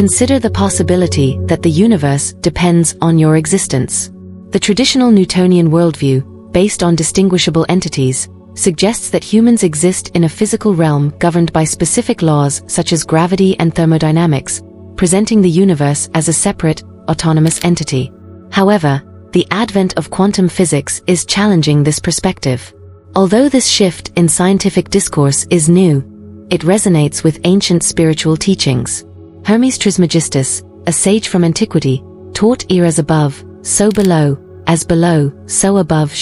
Consider the possibility that the universe depends on your existence. The traditional Newtonian worldview, based on distinguishable entities, suggests that humans exist in a physical realm governed by specific laws such as gravity and thermodynamics, presenting the universe as a separate, autonomous entity. However, the advent of quantum physics is challenging this perspective. Although this shift in scientific discourse is new, it resonates with ancient spiritual teachings. Hermes Trismegistus, a sage from antiquity, taught as above, so below, as below, so above.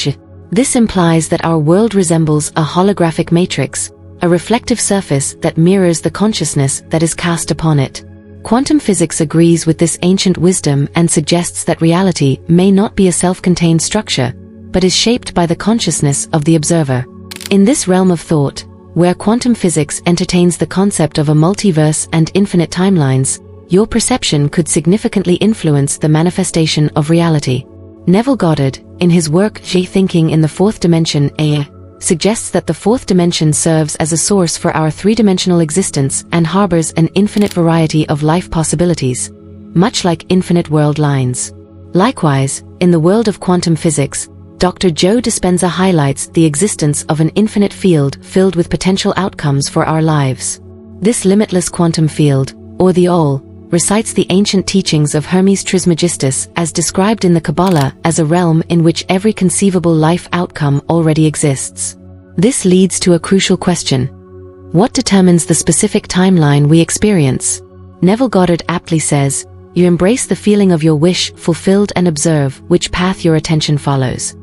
This implies that our world resembles a holographic matrix, a reflective surface that mirrors the consciousness that is cast upon it. Quantum physics agrees with this ancient wisdom and suggests that reality may not be a self-contained structure, but is shaped by the consciousness of the observer. In this realm of thought, where quantum physics entertains the concept of a multiverse and infinite timelines, your perception could significantly influence the manifestation of reality. Neville Goddard, in his work Thinking in the Fourth Dimension, suggests that the fourth dimension serves as a source for our three-dimensional existence and harbors an infinite variety of life possibilities, much like infinite world lines. Likewise, in the world of quantum physics, Dr. Joe Dispenza highlights the existence of an infinite field filled with potential outcomes for our lives. This limitless quantum field, or the all, recites the ancient teachings of Hermes Trismegistus as described in the Kabbalah as a realm in which every conceivable life outcome already exists. This leads to a crucial question. What determines the specific timeline we experience? Neville Goddard aptly says, "You embrace the feeling of your wish fulfilled and observe which path your attention follows."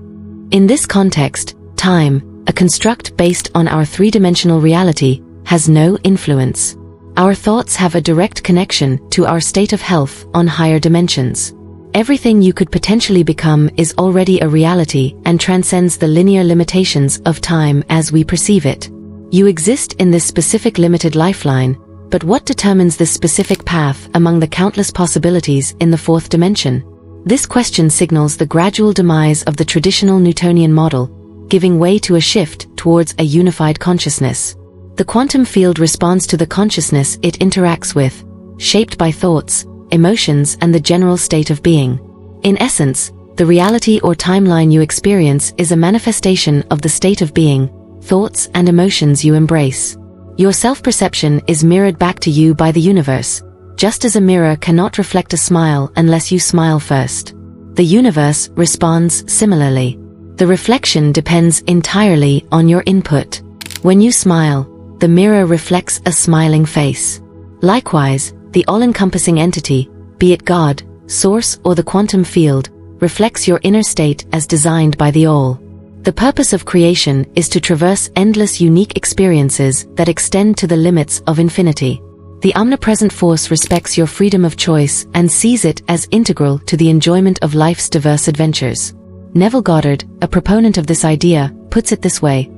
In this context, time, a construct based on our three-dimensional reality, has no influence. Our thoughts have a direct connection to our state of health on higher dimensions. Everything you could potentially become is already a reality and transcends the linear limitations of time as we perceive it. You exist in this specific limited lifeline, but what determines this specific path among the countless possibilities in the fourth dimension? This question signals the gradual demise of the traditional Newtonian model, giving way to a shift towards a unified consciousness. The quantum field responds to the consciousness it interacts with, shaped by thoughts, emotions, and the general state of being. In essence, the reality or timeline you experience is a manifestation of the state of being, thoughts, and emotions you embrace. Your self-perception is mirrored back to you by the universe, just as a mirror cannot reflect a smile unless you smile first. The universe responds similarly. The reflection depends entirely on your input. When you smile, the mirror reflects a smiling face. Likewise, the all-encompassing entity, be it God, Source, or the quantum field, reflects your inner state as designed by the all. The purpose of creation is to traverse endless unique experiences that extend to the limits of infinity. The omnipresent force respects your freedom of choice and sees it as integral to the enjoyment of life's diverse adventures. Neville Goddard, a proponent of this idea, puts it this way: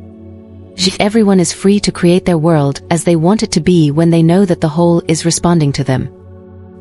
everyone is free to create their world as they want it to be when they know that the whole is responding to them.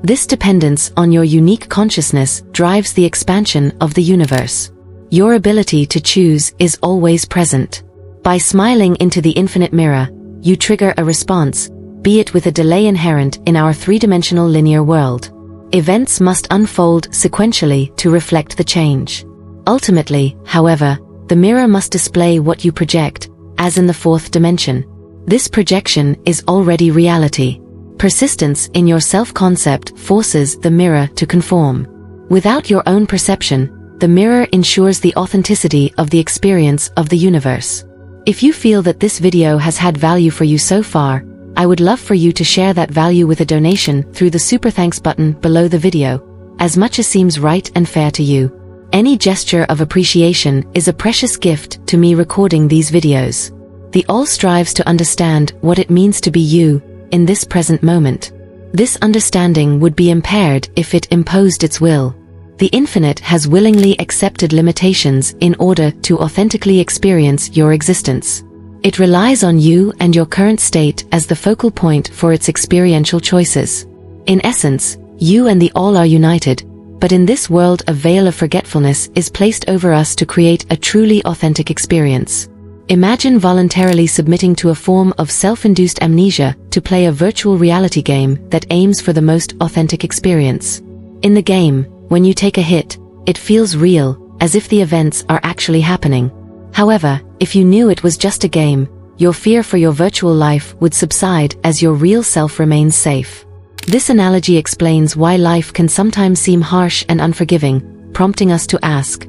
This dependence on your unique consciousness drives the expansion of the universe. Your ability to choose is always present. By smiling into the infinite mirror, you trigger a response, be it with a delay inherent in our three-dimensional linear world. Events must unfold sequentially to reflect the change. Ultimately, however, the mirror must display what you project, as in the fourth dimension. This projection is already reality. Persistence in your self-concept forces the mirror to conform. Without your own perception, the mirror ensures the authenticity of the experience of the universe. If you feel that this video has had value for you so far, I would love for you to share that value with a donation through the Super Thanks button below the video, as much as seems right and fair to you. Any gesture of appreciation is a precious gift to me recording these videos. The all strives to understand what it means to be you, in this present moment. This understanding would be impaired if it imposed its will. The infinite has willingly accepted limitations in order to authentically experience your existence. It relies on you and your current state as the focal point for its experiential choices. In essence, you and the all are united, but in this world a veil of forgetfulness is placed over us to create a truly authentic experience. Imagine voluntarily submitting to a form of self-induced amnesia to play a virtual reality game that aims for the most authentic experience. In the game, when you take a hit, it feels real, as if the events are actually happening. However, if you knew it was just a game, your fear for your virtual life would subside as your real self remains safe. This analogy explains why life can sometimes seem harsh and unforgiving, prompting us to ask,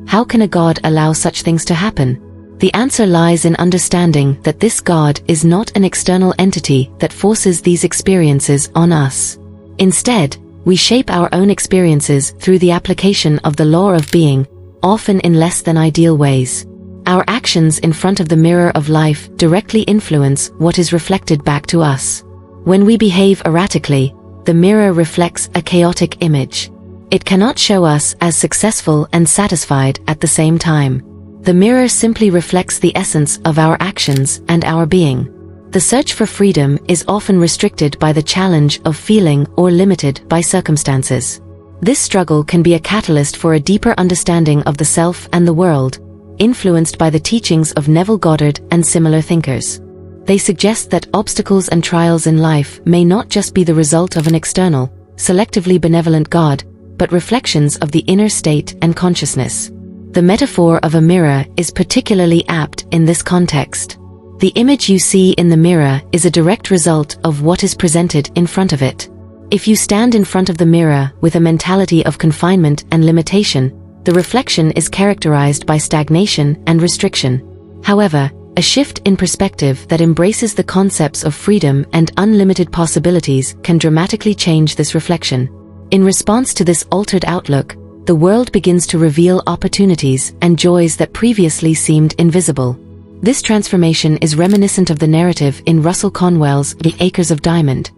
how can a God allow such things to happen? The answer lies in understanding that this God is not an external entity that forces these experiences on us. Instead, we shape our own experiences through the application of the law of being, often in less than ideal ways. Our actions in front of the mirror of life directly influence what is reflected back to us. When we behave erratically, the mirror reflects a chaotic image. It cannot show us as successful and satisfied at the same time. The mirror simply reflects the essence of our actions and our being. The search for freedom is often restricted by the challenge of feeling or limited by circumstances. This struggle can be a catalyst for a deeper understanding of the self and the world, influenced by the teachings of Neville Goddard and similar thinkers. They suggest that obstacles and trials in life may not just be the result of an external, selectively benevolent God, but reflections of the inner state and consciousness. The metaphor of a mirror is particularly apt in this context. The image you see in the mirror is a direct result of what is presented in front of it. If you stand in front of the mirror with a mentality of confinement and limitation, the reflection is characterized by stagnation and restriction. However, a shift in perspective that embraces the concepts of freedom and unlimited possibilities can dramatically change this reflection. In response to this altered outlook, the world begins to reveal opportunities and joys that previously seemed invisible. This transformation is reminiscent of the narrative in Russell Conwell's The Acres of Diamond,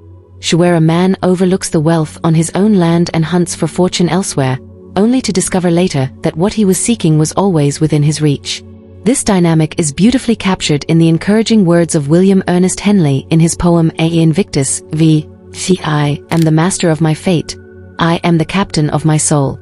where a man overlooks the wealth on his own land and hunts for fortune elsewhere, only to discover later that what he was seeking was always within his reach. This dynamic is beautifully captured in the encouraging words of William Ernest Henley in his poem A Invictus, v. I am the master of my fate, I am the captain of my soul.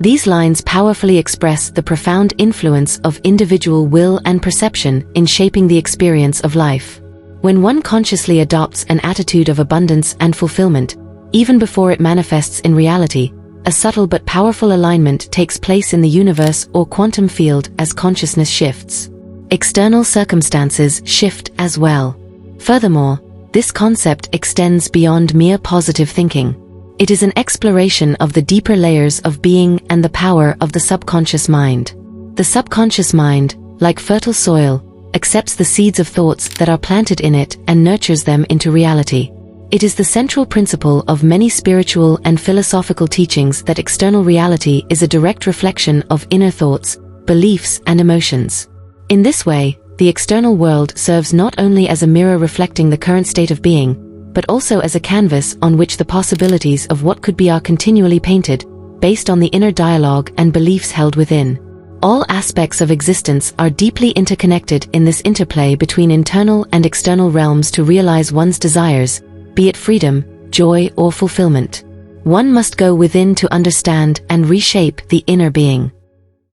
These lines powerfully express the profound influence of individual will and perception in shaping the experience of life. When one consciously adopts an attitude of abundance and fulfillment, even before it manifests in reality, a subtle but powerful alignment takes place in the universe or quantum field as consciousness shifts. External circumstances shift as well. Furthermore, this concept extends beyond mere positive thinking. It is an exploration of the deeper layers of being and the power of the subconscious mind. The subconscious mind, like fertile soil, accepts the seeds of thoughts that are planted in it and nurtures them into reality. It is the central principle of many spiritual and philosophical teachings that external reality is a direct reflection of inner thoughts, beliefs, and emotions. In this way, the external world serves not only as a mirror reflecting the current state of being, but also as a canvas on which the possibilities of what could be are continually painted, based on the inner dialogue and beliefs held within. All aspects of existence are deeply interconnected in this interplay between internal and external realms to realize one's desires, be it freedom, joy, or fulfillment. One must go within to understand and reshape the inner being.